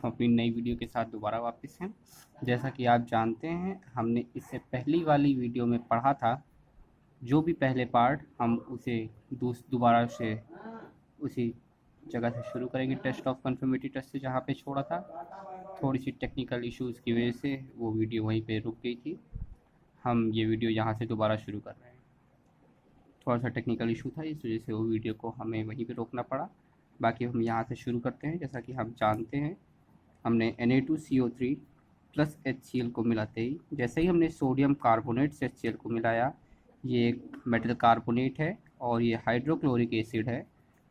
हम अपनी नई वीडियो के साथ दोबारा वापस हैं। जैसा कि आप जानते हैं, हमने इससे पहली वाली वीडियो में पढ़ा था, जो भी पहले पार्ट हम उसे दोबारा से उसी जगह से शुरू करेंगे, टेस्ट ऑफ कन्फर्मिटी टेस्ट से जहाँ पे छोड़ा था। थोड़ी सी टेक्निकल इश्यूज़ की वजह से वो वीडियो वहीं पे रुक गई थी। हम ये वीडियो यहाँ से दोबारा शुरू कर रहे हैं। थोड़ा सा टेक्निकल इशू था, इस वजह से वो वीडियो को हमें वहीं पे रोकना पड़ा। बाकी हम यहाँ से शुरू करते हैं। जैसा कि हम जानते हैं, हमने Na2CO3 प्लस HCl को मिलाते ही, जैसे ही हमने सोडियम कार्बोनेट से HCl को मिलाया, ये एक मेटल कार्बोनेट है और ये हाइड्रोक्लोरिक एसिड है,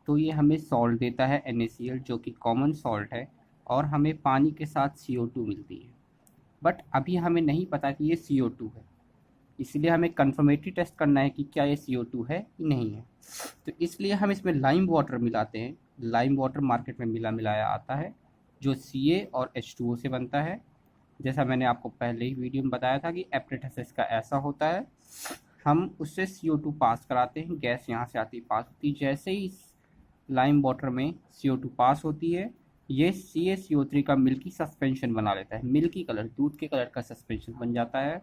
तो ये हमें सॉल्ट देता है NaCl, जो कि कॉमन सॉल्ट है, और हमें पानी के साथ CO2 मिलती है। बट अभी हमें नहीं पता कि ये CO2 है, इसलिए हमें कन्फर्मेटरी टेस्ट करना है कि क्या ये CO2 है कि नहीं है। तो इसलिए हम इसमें लाइम वाटर मिलाते हैं। लाइम वाटर मार्केट में मिलाया आता है, जो Ca और H2O से बनता है। जैसा मैंने आपको पहले ही वीडियो में बताया था कि एप्रेटिस का ऐसा होता है, हम उससे CO2 पास कराते हैं, गैस यहाँ से आती पास होती। जैसे ही लाइम वाटर में CO2 पास होती है, ये CaCO3 का मिल्की सस्पेंशन बना लेता है। मिल्की कलर, दूध के कलर का सस्पेंशन बन जाता है।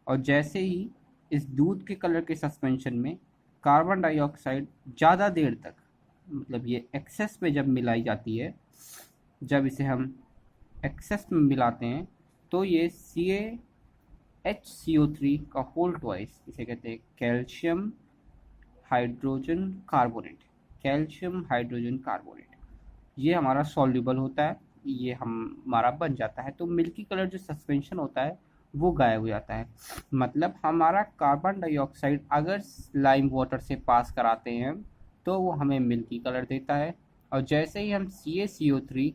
और जैसे ही इस दूध के कलर के सस्पेंशन में कार्बन डाइऑक्साइड ज़्यादा देर तक, मतलब ये एक्सेस में जब मिलाई जाती है, जब इसे हम एक्सेस में मिलाते हैं, तो ये CaHCO3 का होल ट्वाइस, इसे कहते हैं calcium hydrogen carbonate. Calcium hydrogen carbonate ये हमारा सॉल्युबल होता है, ये हमारा बन जाता है। तो मिल्की कलर जो सस्पेंशन होता है वो गायब हो जाता है। मतलब हमारा कार्बन डाइऑक्साइड अगर लाइम वाटर से पास कराते हैं तो वो हमें मिल्की कलर देता है, और जैसे ही हम CaCO3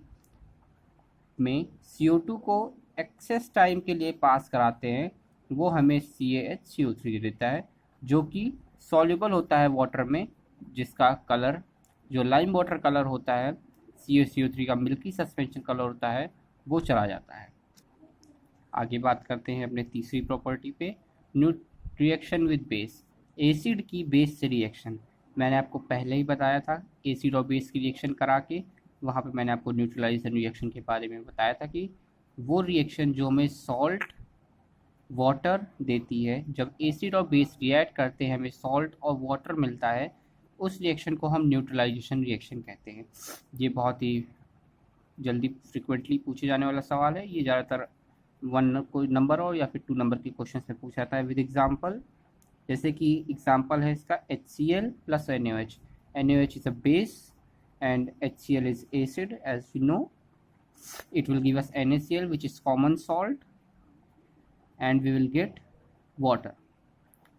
में CO2 को एक्सेस टाइम के लिए पास कराते हैं, वो हमें CaHCO3 देता है, जो कि सॉल्युबल होता है वाटर में, जिसका कलर जो लाइम वाटर कलर होता है, CaCO3 का मिल्की सस्पेंशन कलर होता है, वो चला जाता है। आगे बात करते हैं अपने तीसरी प्रॉपर्टी पे, new reaction with base. Acid की बेस से रिएक्शन, मैंने आपको पहले ही बताया था। एसिड और बेस की रिएक्शन करा के वहाँ पे मैंने आपको न्यूट्रलाइजेशन रिएक्शन के बारे में बताया था कि वो रिएक्शन जो हमें सॉल्ट वाटर देती है, जब एसिड और बेस रिएक्ट करते हैं हमें सॉल्ट और वाटर मिलता है, उस रिएक्शन को हम न्यूट्रलाइजेशन रिएक्शन कहते हैं। ये बहुत ही जल्दी फ्रिक्वेंटली पूछे जाने वाला सवाल है। ये ज़्यादातर 1 कोई नंबर और या फिर 2 नंबर के क्वेश्चन में पूछा जाता है विद एग्जाम्पल। जैसे कि एग्जाम्पल है इसका HCl plus NaOH। NaOH is a base and HCl is acid, as we know. It will give us NaCl, which is common salt, and we will get water.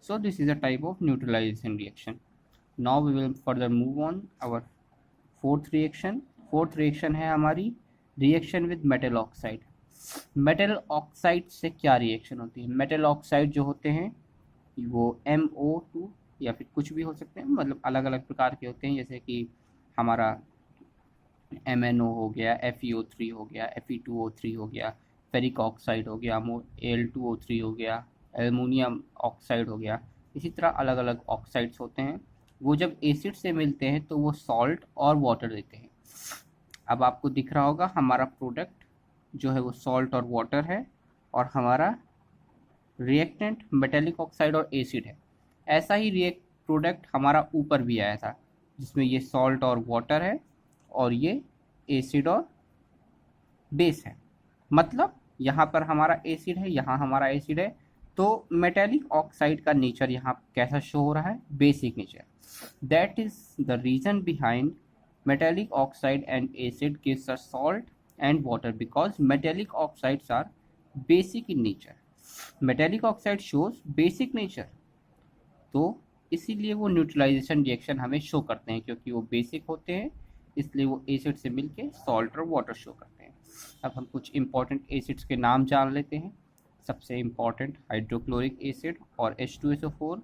So this is a type of neutralization reaction. Now we will further move on our fourth reaction. Fourth reaction है हमारी reaction with metal oxide. Metal oxide से क्या reaction होती है? Metal oxide जो होते हैं वो MO2 या फिर कुछ भी हो सकते हैं, मतलब अलग अलग प्रकार के होते हैं। जैसे कि हमारा MnO हो गया, FeO3 हो गया, Fe2O3 हो गया, फेरिक ऑक्साइड हो गया, Al2O3 हो गया, एल्युमिनियम ऑक्साइड हो गया। इसी तरह अलग अलग ऑक्साइड्स होते हैं। वो जब एसिड से मिलते हैं तो वो सॉल्ट और वाटर देते हैं। अब आपको दिख रहा होगा हमारा प्रोडक्ट जो है वो सॉल्ट और वाटर है, और हमारा रिएक्टेंट मेटेलिक ऑक्साइड और एसिड है। ऐसा ही रिएक्ट प्रोडक्ट हमारा ऊपर भी आया था, जिसमें ये सॉल्ट और वाटर है और ये एसिड और बेस है। मतलब यहाँ पर हमारा एसिड है, यहाँ हमारा एसिड है। तो मेटेलिक ऑक्साइड का नेचर यहाँ कैसा शो हो रहा है? Basic nature. That is the reason behind metallic oxide and acid gives us salt and water, because metallic oxides are basic in nature. Metallic oxide shows basic nature, तो इसीलिए वो neutralisation reaction हमें show करते हैं, क्योंकि वो basic होते हैं, इसलिए वो एसिड से मिलके सॉल्ट और वाटर शो करते हैं। अब हम कुछ इंपॉर्टेंट एसिड्स के नाम जान लेते हैं। सबसे इम्पॉर्टेंट हाइड्रोक्लोरिक एसिड और H2SO4,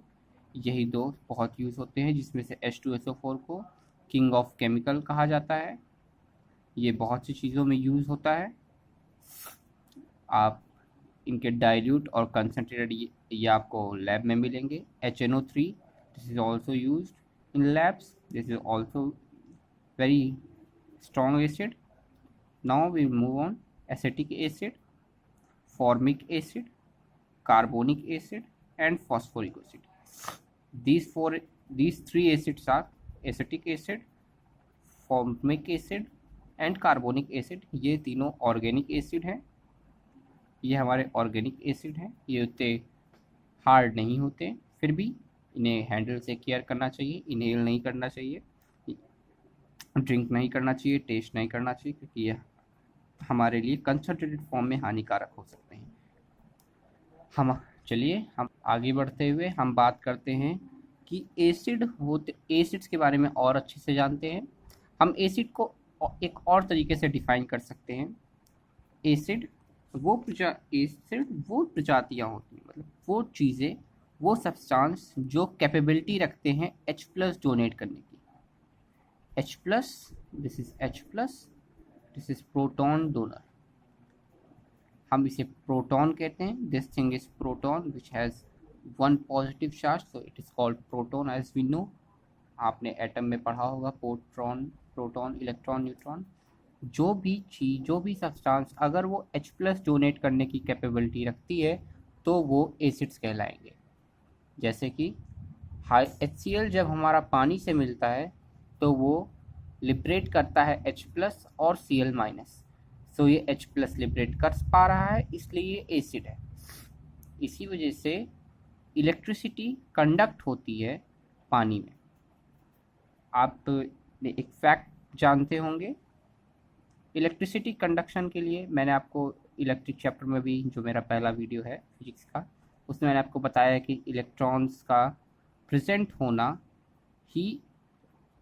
यही दो बहुत यूज़ होते हैं, जिसमें से H2SO4 को किंग ऑफ केमिकल कहा जाता है। ये बहुत सी चीज़ों में यूज़ होता है। आप इनके डाइल्यूट और कंसनट्रेटेड ये आपको लैब में मिलेंगे। HNO3, this is also used in labs. This is also very strong acid. Now we move on acetic acid, formic acid, carbonic acid and phosphoric acid. These three acids are acetic acid, formic acid and carbonic acid. ये तीनों organic acid हैं, ये हमारे organic acid हैं। ये उतने hard नहीं होते, फिर भी इन्हें हैंडल से केयर करना चाहिए, इनहेल नहीं करना चाहिए, ड्रिंक नहीं करना चाहिए, टेस्ट नहीं करना चाहिए, क्योंकि ये हमारे लिए कंसंट्रेटेड फॉर्म में हानिकारक हो सकते हैं। चलिए हम आगे बढ़ते हुए हम बात करते हैं कि एसिड्स के बारे में और अच्छे से जानते हैं। हम एसिड को एक और तरीके से डिफाइन कर सकते हैं। एसिड वो प्रजातियाँ होती हैं, मतलब वो चीज़ें, वो सब्सटेंस जो कैपेबिलिटी रखते हैं H+ डोनेट करने की। H+, this is H+, this is proton donor, हम इसे प्रोटॉन कहते हैं। This thing is proton which has one positive charge, so it is called proton as we know. आपने एटम में पढ़ा होगा प्रोटॉन, इलेक्ट्रॉन, न्यूट्रॉन। जो भी सब्सटेंस अगर वो H+ डोनेट करने की कैपेबिलिटी रखती है तो वो एसिड्स कहलाएंगे। जैसे कि HCl जब हमारा पानी से मिलता है तो वो लिबरेट करता है H+ और Cl-। सो ये H+ लिबरेट कर पा रहा है, इसलिए ये एसिड है। इसी वजह से इलेक्ट्रिसिटी कंडक्ट होती है पानी में। आप एक फैक्ट जानते होंगे, इलेक्ट्रिसिटी कंडक्शन के लिए मैंने आपको इलेक्ट्रिक चैप्टर में भी, जो मेरा पहला वीडियो है फिजिक्स का, उसमें मैंने आपको बताया कि इलेक्ट्रॉन्स का प्रेजेंट होना ही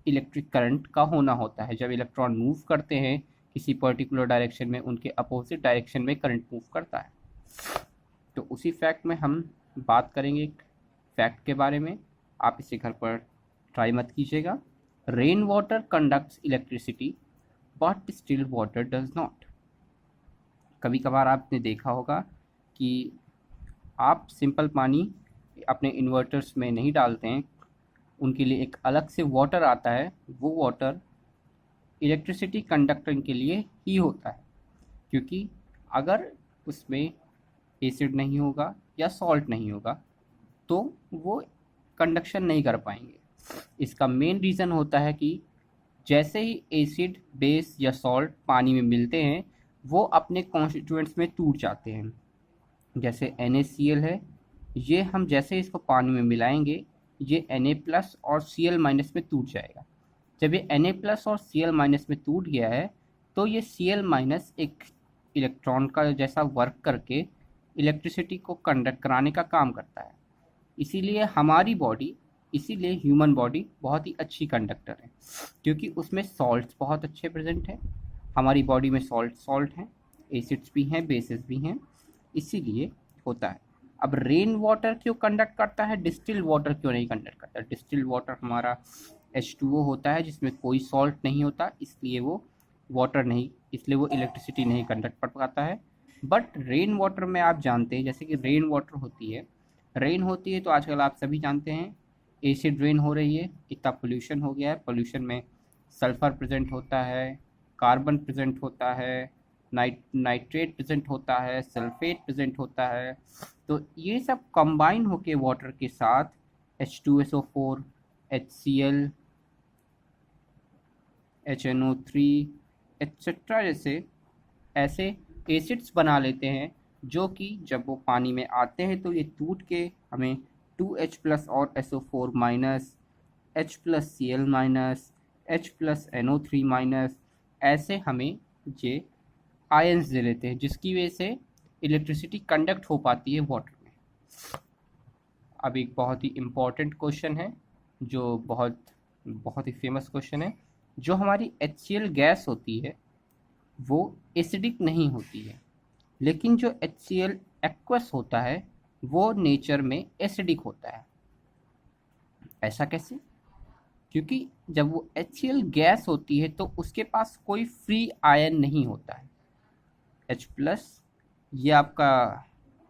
इलेक्ट्रिक करंट का होना होता है। जब इलेक्ट्रॉन मूव करते हैं किसी पर्टिकुलर डायरेक्शन में, उनके अपोजिट डायरेक्शन में करंट मूव करता है। तो उसी फैक्ट में हम बात करेंगे एक फैक्ट के बारे में, आप इसे घर पर ट्राई मत कीजिएगा। Rain water conducts electricity but still water does not. कभी कभार आपने देखा होगा कि आप सिंपल पानी अपने इन्वर्टर्स में नहीं डालते हैं, उनके लिए एक अलग से वाटर आता है, वो वाटर इलेक्ट्रिसिटी कंडक्टर के लिए ही होता है, क्योंकि अगर उसमें एसिड नहीं होगा या सॉल्ट नहीं होगा तो वो कंडक्शन नहीं कर पाएंगे। इसका मेन रीज़न होता है कि जैसे ही एसिड, बेस या सॉल्ट पानी में मिलते हैं वो अपने कॉन्स्टिट्यूएंट्स में टूट जाते हैं। जैसे NaCl है, ये हम जैसे इसको पानी में मिलाएंगे ये Na+ और Cl- में टूट जाएगा। जब ये Na+ और Cl- में टूट गया है तो ये Cl- एक इलेक्ट्रॉन का जैसा वर्क करके इलेक्ट्रिसिटी को कंडक्ट कराने का काम करता है। इसीलिए ह्यूमन बॉडी बहुत ही अच्छी कंडक्टर है, क्योंकि उसमें सॉल्ट्स बहुत अच्छे प्रेजेंट हैं। हमारी बॉडी में सॉल्ट हैं, एसिड्स भी हैं, बेसिस भी हैं, इसीलिए होता है। अब रेन वाटर क्यों कंडक्ट करता है, डिस्टिल वाटर क्यों नहीं कंडक्ट करता? डिस्टिल वाटर हमारा H2O होता है जिसमें कोई सॉल्ट नहीं होता, इसलिए वो इलेक्ट्रिसिटी नहीं कंडक्ट कर पाता है। बट रेन वाटर में आप जानते हैं, जैसे कि रेन होती है तो आजकल आप सभी जानते हैं एसिड रेन हो रही है, इतना पोल्यूशन हो गया है। पोल्यूशन में सल्फर प्रेजेंट होता है, कार्बन प्रेजेंट होता है, नाइट्रेट प्रेजेंट होता है, सल्फेट प्रेजेंट होता है। तो ये सब कंबाइन होके वाटर के साथ H2SO4, HCl, HNO3 एक्सेट्रा जैसे ऐसे एसिड्स बना लेते हैं, जो कि जब वो पानी में आते हैं तो ये टूट के हमें 2H+ और SO4-, H+ Cl-, H+ NO3-, ऐसे हमें ये आयंस दे लेते हैं, जिसकी वजह से इलेक्ट्रिसिटी कंडक्ट हो पाती है वाटर में। अब एक बहुत ही इम्पॉर्टेंट क्वेश्चन है, जो बहुत ही फेमस क्वेश्चन है। जो हमारी HCl गैस होती है वो एसिडिक नहीं होती है, लेकिन जो HCl एक्वस होता है वो नेचर में एसिडिक होता है। ऐसा कैसे? क्योंकि जब वो HCl गैस होती है तो उसके पास कोई फ्री आयन नहीं होता है। H+,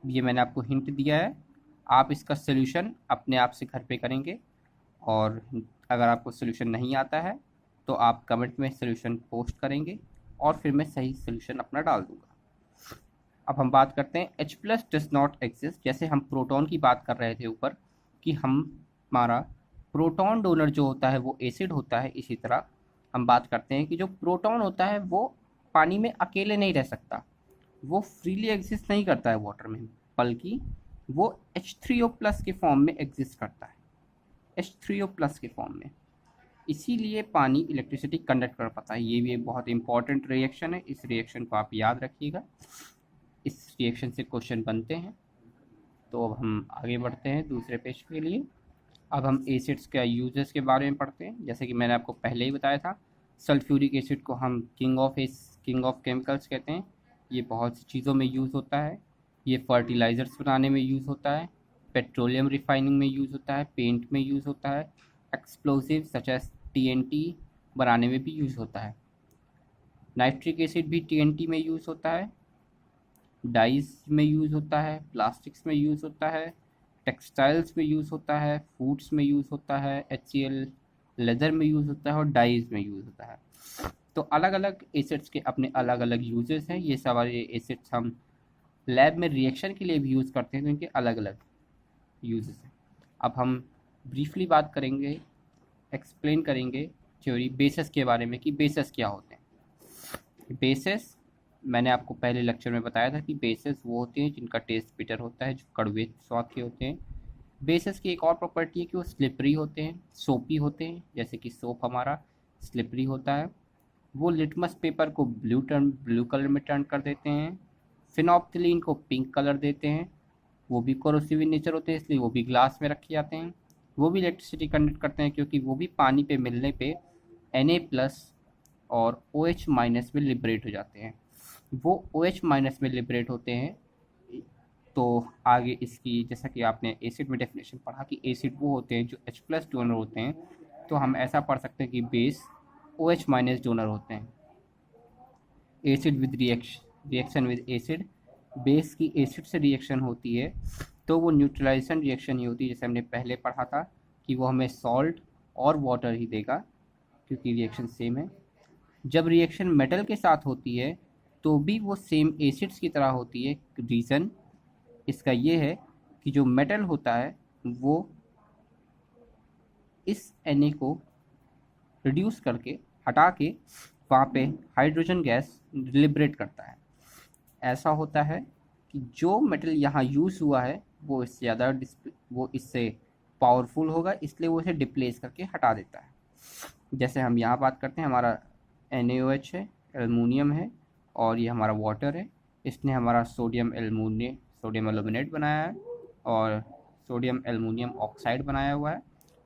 ये मैंने आपको हिंट दिया है, आप इसका सोल्यूशन अपने आप से घर पे करेंगे, और अगर आपको सोल्यूशन नहीं आता है तो आप कमेंट में सोल्यूशन पोस्ट करेंगे और फिर मैं सही सोल्यूशन अपना डाल दूंगा। अब हम बात करते हैं H plus does not exist. जैसे हम प्रोटॉन की बात कर रहे थे ऊपर कि हमारा प्रोटॉन डोनर जो होता है वो एसिड होता है, इसी तरह हम बात करते हैं कि जो प्रोटॉन होता है वो पानी में अकेले नहीं रह सकता, वो फ्रीली एग्जिस्ट नहीं करता है वाटर में, बल्कि वो H3O प्लस के फॉर्म में एग्जिस्ट करता है, H3O प्लस के फॉर्म में। इसीलिए पानी इलेक्ट्रिसिटी कंडक्ट कर पाता है। ये भी एक बहुत इंपॉर्टेंट रिएक्शन है, इस रिएक्शन को आप याद रखिएगा, इस रिएक्शन से क्वेश्चन बनते हैं। तो अब हम आगे बढ़ते हैं दूसरे पेज के लिए। अब हम एसिड्स के यूजेस के बारे में पढ़ते हैं। जैसे कि मैंने आपको पहले ही बताया था, सल्फ्यूरिक एसिड को हम किंग ऑफ केमिकल्स कहते हैं। ये बहुत सी चीज़ों में यूज़ होता है। ये फर्टिलाइज़र्स बनाने में यूज़ होता है, पेट्रोलियम रिफाइनिंग में यूज़ होता है, पेंट में यूज़ होता है, एक्सप्लोसिव सच एज TNT बनाने में भी यूज़ होता है। नाइट्रिक एसिड भी TNT में यूज़ होता है, डाइज में यूज़ होता है, प्लास्टिक्स में यूज़ होता है, टेक्सटाइल्स में यूज़ होता है, फूड्स में यूज़ होता है, HCl लेदर में यूज़ होता है और डाइज में यूज़ होता है। तो अलग अलग एसिड्स के अपने अलग अलग यूजेस हैं। ये सारे एसिड्स हम लैब में रिएक्शन के लिए भी यूज़ करते हैं, तो इनके अलग अलग यूजेस हैं। अब हम ब्रीफली बात करेंगे, एक्सप्लेन करेंगे थ्योरी बेसिस के बारे में कि बेसिस क्या होते हैं। बेसिस मैंने आपको पहले लेक्चर में बताया था कि बेसिस वो होते हैं जिनका टेस्ट बिटर होता है, जो कड़वे स्वाद के होते हैं। बेसिस की एक और प्रॉपर्टी है कि वो स्लिपरी होते हैं, सोपी होते हैं, जैसे कि सोप हमारा स्लिपरी होता है। वो लिटमस पेपर को ब्लू कलर में टर्न कर देते हैं। फिनोप्थिलीन को पिंक कलर देते हैं। वो भी कोरोसिव इन नेचर होते हैं, इसलिए वो भी ग्लास में रखे जाते हैं। वो भी इलेक्ट्रिसिटी कंडक्ट करते हैं, क्योंकि वो भी पानी पे मिलने पे Na+ और OH- में लिबरेट हो जाते हैं। वो OH- में लिबरेट होते हैं। तो आगे इसकी, जैसा कि आपने एसिड में डेफिनेशन पढ़ा कि एसिड वो होते हैं जो H+ डोनर होते हैं, तो हम ऐसा पढ़ सकते हैं कि बेस OH- डोनर होते हैं। Acid with reaction with acid, base की एसिड से रिएक्शन होती है तो वो न्यूट्रलाइजेशन रिएक्शन ही होती है। जैसे हमने पहले पढ़ा था कि वो हमें सॉल्ट और वाटर ही देगा, क्योंकि रिएक्शन सेम है। जब रिएक्शन मेटल के साथ होती है तो भी वो सेम एसिड्स की तरह होती है। रीज़न इसका ये है कि जो मेटल होता है वो इस Na को रिड्यूस करके, हटा के वहाँ पे हाइड्रोजन गैस लिबरेट करता है। ऐसा होता है कि जो मेटल यहाँ यूज़ हुआ है वो इससे ज़्यादा वो इससे पावरफुल होगा, इसलिए वो इसे डिप्लेस करके हटा देता है। जैसे हम यहाँ बात करते हैं, हमारा NaOH है, एल्युमिनियम है, और ये हमारा वाटर है। इसने हमारा सोडियम एल्यूमिनेट बनाया है और सोडियम एल्युमिनियम ऑक्साइड बनाया हुआ है,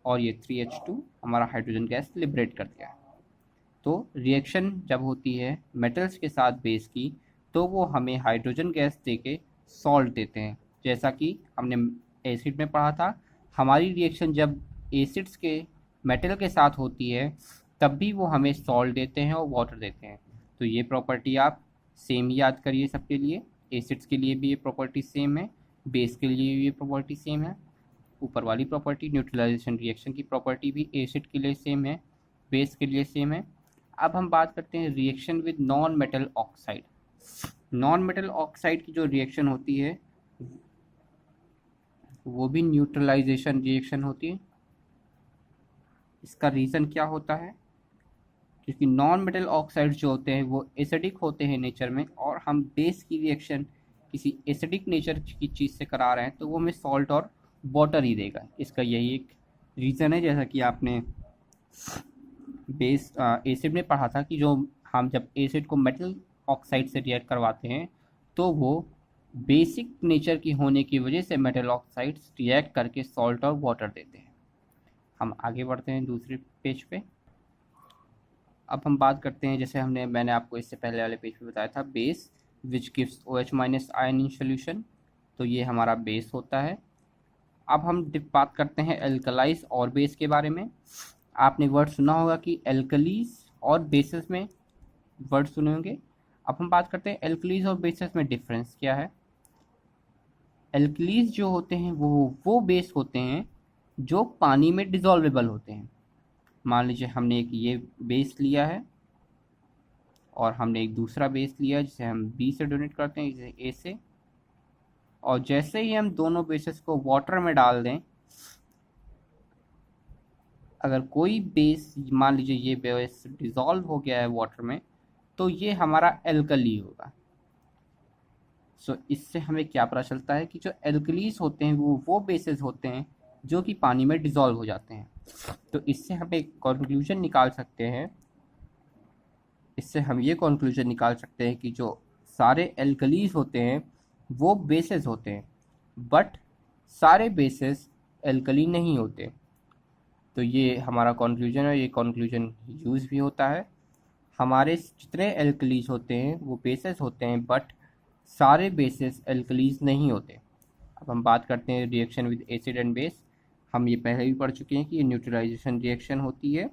और ये 3H2 हमारा हाइड्रोजन गैस लिबरेट कर दिया है। तो रिएक्शन जब होती है मेटल्स के साथ बेस की, तो वो हमें हाइड्रोजन गैस दे के सॉल्ट देते हैं। जैसा कि हमने एसिड में पढ़ा था, हमारी रिएक्शन जब एसिड्स के मेटल के साथ होती है तब भी वो हमें सॉल्ट देते हैं और वाटर देते हैं। तो ये प्रॉपर्टी आप सेम याद करिए सबके लिए। एसिड्स के लिए भी ये प्रॉपर्टी सेम है, बेस के लिए भी ये प्रॉपर्टी सेम है। ऊपर वाली प्रॉपर्टी न्यूट्रलाइजेशन रिएक्शन की प्रॉपर्टी भी एसिड के लिए सेम है, बेस के लिए सेम है। अब हम बात करते हैं reaction with non metal oxide. Non metal oxide की जो रिएक्शन होती है वो भी न्यूट्रलाइजेशन रिएक्शन होती है। इसका रीज़न क्या होता है? क्योंकि नॉन मेटल ऑक्साइड जो होते हैं वो एसिडिक होते हैं नेचर में, और हम बेस की रिएक्शन किसी एसिडिक नेचर की चीज़ से करा रहे हैं, तो वो हमें सॉल्ट और वाटर ही देगा। इसका यही एक रीज़न है। जैसा कि आपने बेस एसिड में पढ़ा था कि जो हम जब एसिड को मेटल ऑक्साइड से रिएक्ट करवाते हैं तो वो बेसिक नेचर की होने की वजह से मेटल ऑक्साइड्स रिएक्ट करके सॉल्ट और वाटर देते हैं। हम आगे बढ़ते हैं दूसरे पेज पे। अब हम बात करते हैं, जैसे मैंने आपको इससे पहले वाले पेज पे बताया था, base which gives OH- ion in solution. तो ये हमारा बेस होता है। अब हम बात करते हैं एल्कलाइज और बेस के बारे में। आपने वर्ड सुना होगा कि एल्कलीज और बेसिस में वर्ड सुने होंगे। अब हम बात करते हैं एल्कलीज और बेसिस में डिफरेंस क्या है। एल्कलीज जो होते हैं वो बेस होते हैं जो पानी में डिसॉल्वेबल होते हैं। मान लीजिए हमने एक ये बेस लिया है और हमने एक दूसरा बेस लिया जिसे हम बी से डोनेट करते हैं, जिसे ए से। और जैसे ही हम दोनों बेसेस को वाटर में डाल दें, अगर कोई बेस, मान लीजिए ये बेस डिसॉल्व हो गया है वाटर में, तो ये हमारा एल्कली होगा। सो इससे हमें क्या पता चलता है कि जो एल्कलीज होते हैं वो बेसेस होते हैं जो कि पानी में डिसॉल्व हो जाते हैं। तो इससे हम एक कंक्लूजन निकाल सकते हैं, इससे हम ये कंक्लूजन निकाल सकते हैं कि जो सारे एल्कलीज होते हैं वो बेसेस होते हैं, बट सारे बेसेस एल्कली नहीं होते। तो ये हमारा कंक्लूजन है, ये कंक्लूजन यूज़ भी होता है। हमारे जितने एल्कलीज होते हैं वो बेसेस होते हैं, बट सारे बेसेस एल्कलीज नहीं होते। अब हम बात करते हैं reaction with acid and base. हम ये पहले भी पढ़ चुके हैं कि ये न्यूट्रलाइजेशन रिएक्शन होती है।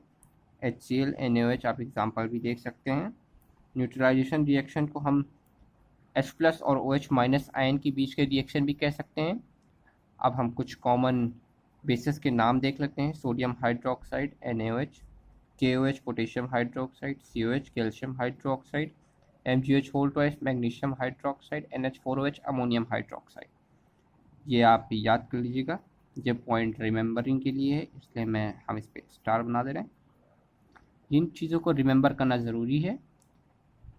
HCl NaOH आप एग्जांपल भी देख सकते हैं। न्यूट्रलाइजेशन रिएक्शन को हम H+ और OH- आयन के बीच के रिएक्शन भी कह सकते हैं। अब हम कुछ कॉमन बेसिस के नाम देख लेते हैं। Sodium hydroxide NaOH, KOH potassium hydroxide, COH calcium hydroxide, MgH whole twice magnesium hydroxide, NH4OH ammonium hydroxide. ये आप याद कर लीजिएगा, ये पॉइंट रिमेंबरिंग के लिए है, इसलिए हम इस पर स्टार बना दे रहे हैं। इन चीज़ों को रिमेंबर करना ज़रूरी है।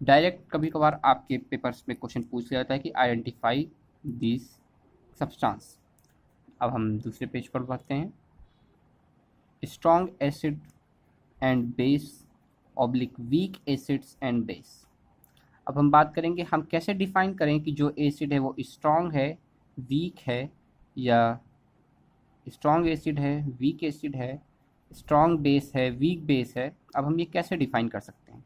डायरेक्ट कभी कभार आपके पेपर्स में क्वेश्चन पूछ लिया जाता है कि आइडेंटिफाई दिस सब्सटेंस। अब हम दूसरे पेज पर बढ़ते हैं। Strong acid and base oblique weak acids and base. अब हम बात करेंगे हम कैसे डिफाइन करें कि जो एसिड है वो स्ट्रॉन्ग है, वीक है, या स्ट्रॉन्ग एसिड है, वीक एसिड है, स्ट्रॉन्ग बेस है, वीक बेस है। अब हम ये कैसे डिफाइन कर सकते हैं?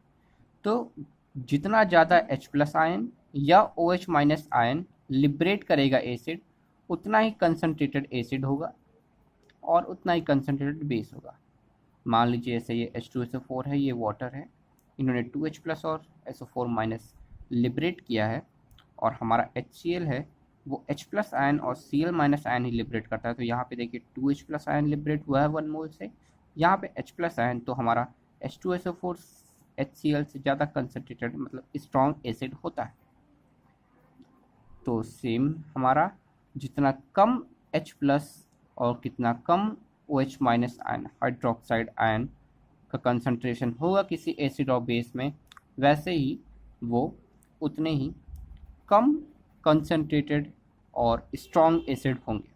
तो जितना ज़्यादा H+ आयन या OH- आयन लिबरेट करेगा एसिड, उतना ही कंसनट्रेटेड एसिड होगा और उतना ही कंसनट्रेटेड बेस होगा। मान लीजिए ऐसे ये H2SO4 है, ये वाटर है, इन्होंने 2H+ और SO4- लिबरेट किया है, और हमारा HCl है वो H+ आयन और Cl- आयन ही लिबरेट करता है। तो यहाँ पे देखिए 2H+ आयन लिबरेट हुआ है 1 मोल से, यहाँ पे H+ आयन, तो हमारा H2SO4 HCl से ज़्यादा कंसनट्रेटेड मतलब स्ट्रॉन्ग एसिड होता है। तो सेम हमारा जितना कम H+ और कितना कम OH- आयन, हाइड्रोक्साइड आयन का कंसंट्रेशन होगा किसी एसिड और बेस में, वैसे ही वो उतने ही कम कंसंट्रेटेड और स्ट्रॉन्ग एसिड होंगे।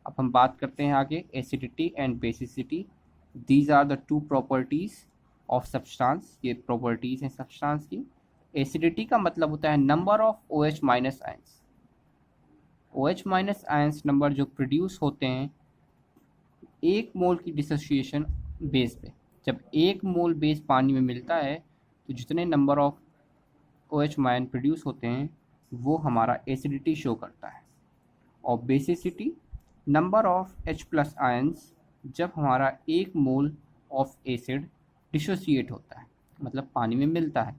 अब हम बात करते हैं आगे acidity and basicity. These are the two properties of substance. ये प्रॉपर्टीज हैं सब्सटेंस की। एसिडिटी का मतलब होता है number of OH- ions. OH- ions number जो प्रोड्यूस होते हैं एक मोल की डिसोसिएशन बेस पे। जब एक मोल बेस पानी में मिलता है तो जितने number of OH- ion produce होते हैं वो हमारा एसिडिटी शो करता है। और basicity number of H+ ions जब हमारा एक मोल ऑफ एसिड डिसोसिएट होता है, मतलब पानी में मिलता है।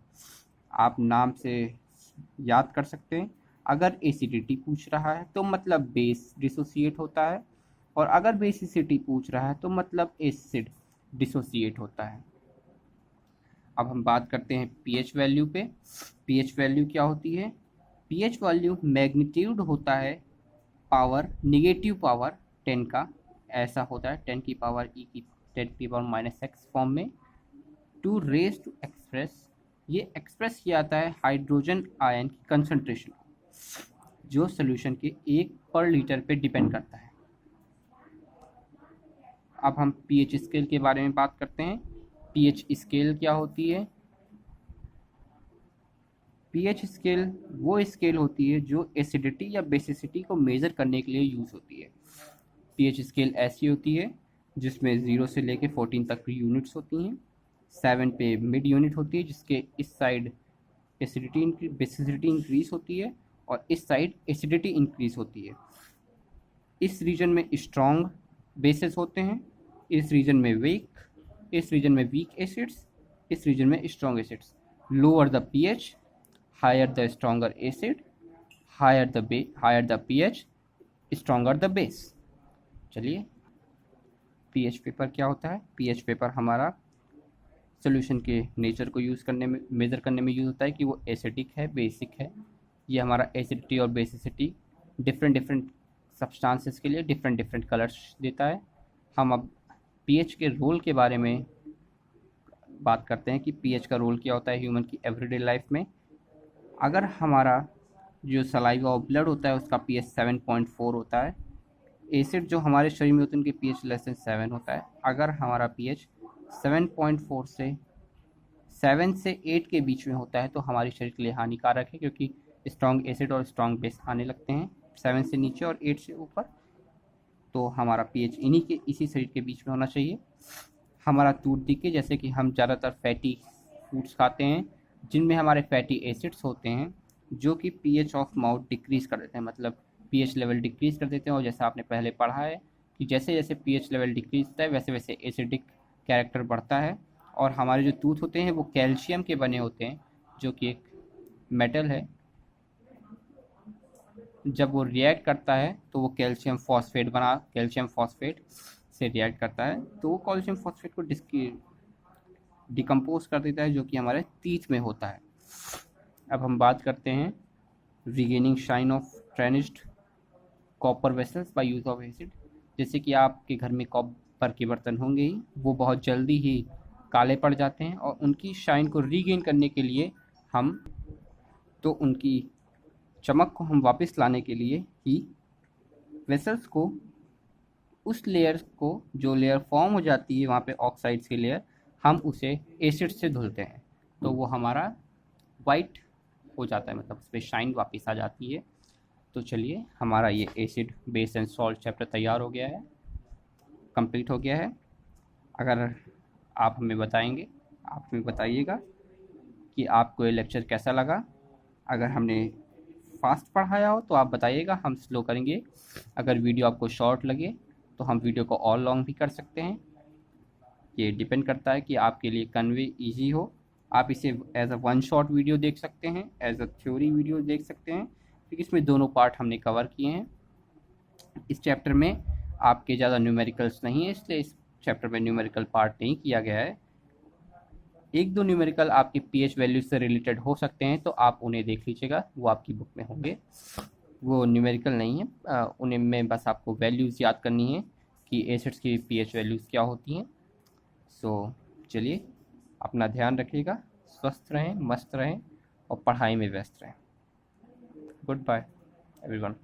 आप नाम से याद कर सकते हैं, अगर एसिडिटी पूछ रहा है तो मतलब बेस डिसोसिएट होता है, और अगर बेसिसिटी पूछ रहा है तो मतलब एसिड डिसोसिएट होता है। अब हम बात करते हैं pH वैल्यू पे। pH वैल्यू क्या होती है? pH वैल्यू मैग्नीट्यूड होता है पावर, नेगेटिव पावर 10 का, ऐसा होता है 10 की पावर e की 10 की पावर -x फॉर्म में, टू रेज टू एक्सप्रेस। ये एक्सप्रेस किया जाता है हाइड्रोजन आयन की कंसंट्रेशन, जो सोल्यूशन के 1 पर लीटर पे डिपेंड करता है। अब हम pH स्केल के बारे में बात करते हैं। pH स्केल क्या होती है? pH स्केल वो स्केल होती है जो एसिडिटी या बेसिसिटी को मेज़र करने के लिए यूज़ होती है। pH स्केल ऐसी होती है जिसमें 0 से लेके 14 तक की यूनिट्स होती हैं। 7 पे मिड यूनिट होती है जिसके इस साइड बेसिसिटी इंक्रीज होती है और इस साइड एसिडिटी इंक्रीज होती है। इस रीजन में स्ट्रॉन्ग बेसेस होते हैं, इस रीजन में वीक एसिड्स, इस रीजन में strong acids. Lower the pH, higher the stronger acid, higher the pH, stronger the base. चलिए pH पेपर क्या होता है? pH पेपर हमारा सोल्यूशन के नेचर को यूज़ करने में, मेज़र करने में यूज़ होता है कि वो एसिडिक है, बेसिक है। ये हमारा एसिडिटी और बेसिसिटी डिफरेंट डिफरेंट सब्सटेंसेस के लिए डिफरेंट डिफरेंट कलर्स देता है। हम अब पीएच के रोल के बारे में बात करते हैं कि पीएच का रोल क्या होता है ह्यूमन की एवरीडे लाइफ में। अगर हमारा जो सलाइवा और ब्लड होता है उसका पीएच 7.4 होता है, एसिड जो हमारे शरीर में होते हैं उनके पीएच लेस देन 7 होता है। अगर हमारा पीएच 7.4 से 7 से 8 के बीच में होता है तो हमारे शरीर के लिए हानिकारक है, क्योंकि स्ट्रॉन्ग एसिड और स्ट्रॉन्ग बेस आने लगते हैं 7 से नीचे और 8 से ऊपर। तो हमारा पीएच इसी शरीर के बीच में होना चाहिए। हमारा टूथ डिके, जैसे कि हम ज़्यादातर फैटी फूड्स खाते हैं जिनमें हमारे फैटी एसिड्स होते हैं जो कि पीएच ऑफ माउथ डिक्रीज़ कर देते हैं, मतलब पीएच लेवल डिक्रीज़ कर देते हैं। और जैसा आपने पहले पढ़ा है कि जैसे जैसे पीएच लेवल डिक्रीज होता है वैसे वैसे एसिडिक कैरेक्टर बढ़ता है। और हमारे जो टूथ होते हैं वो कैल्शियम के बने होते हैं, जो कि एक मेटल है। जब वो रिएक्ट करता है तो वो कैल्शियम फॉस्फेट से रिएक्ट करता है, तो वो कैल्शियम फॉस्फेट को डिकम्पोज कर देता है, जो कि हमारे टीथ में होता है। अब हम बात करते हैं regaining shine of tarnished copper vessels by use of acid. जैसे कि आपके घर में कॉपर के बर्तन होंगे ही, वो बहुत जल्दी ही काले पड़ जाते हैं और उनकी शाइन को रीगेन करने के लिए हम तो उनकी चमक को हम वापस लाने के लिए ही वेसल्स को, उस लेयर को जो लेयर फॉर्म हो जाती है वहाँ पे ऑक्साइड्स की लेयर, हम उसे एसिड से धुलते हैं तो वो हमारा वाइट हो जाता है, मतलब उस पर शाइन वापस आ जाती है। तो चलिए, हमारा ये acid base and salt chapter तैयार हो गया है, कंप्लीट हो गया है। अगर आप हमें बताइएगा कि आपको ये लेक्चर कैसा लगा। अगर हमने फास्ट पढ़ाया हो तो आप बताइएगा, हम स्लो करेंगे। अगर वीडियो आपको शॉर्ट लगे तो हम वीडियो को और लॉन्ग भी कर सकते हैं। ये डिपेंड करता है कि आपके लिए कन्वे इजी हो। आप इसे as a one shot video देख सकते हैं, एज अ थ्योरी वीडियो देख सकते हैं, क्योंकि इसमें दोनों पार्ट हमने कवर किए हैं। इस चैप्टर में आपके ज़्यादा न्यूमेरिकल्स नहीं है, इसलिए इस चैप्टर में न्यूमेरिकल पार्ट नहीं किया गया है। एक दो न्यूमेरिकल आपके पीएच वैल्यू से रिलेटेड हो सकते हैं, तो आप उन्हें देख लीजिएगा, वो आपकी बुक में होंगे। वो न्यूमेरिकल नहीं है, उन्हें में बस आपको वैल्यूज़ याद करनी है कि एसिड्स की पीएच वैल्यूज़ क्या होती हैं। सो चलिए, अपना ध्यान रखिएगा, स्वस्थ रहें, मस्त रहें और पढ़ाई में व्यस्त रहें। Goodbye everyone.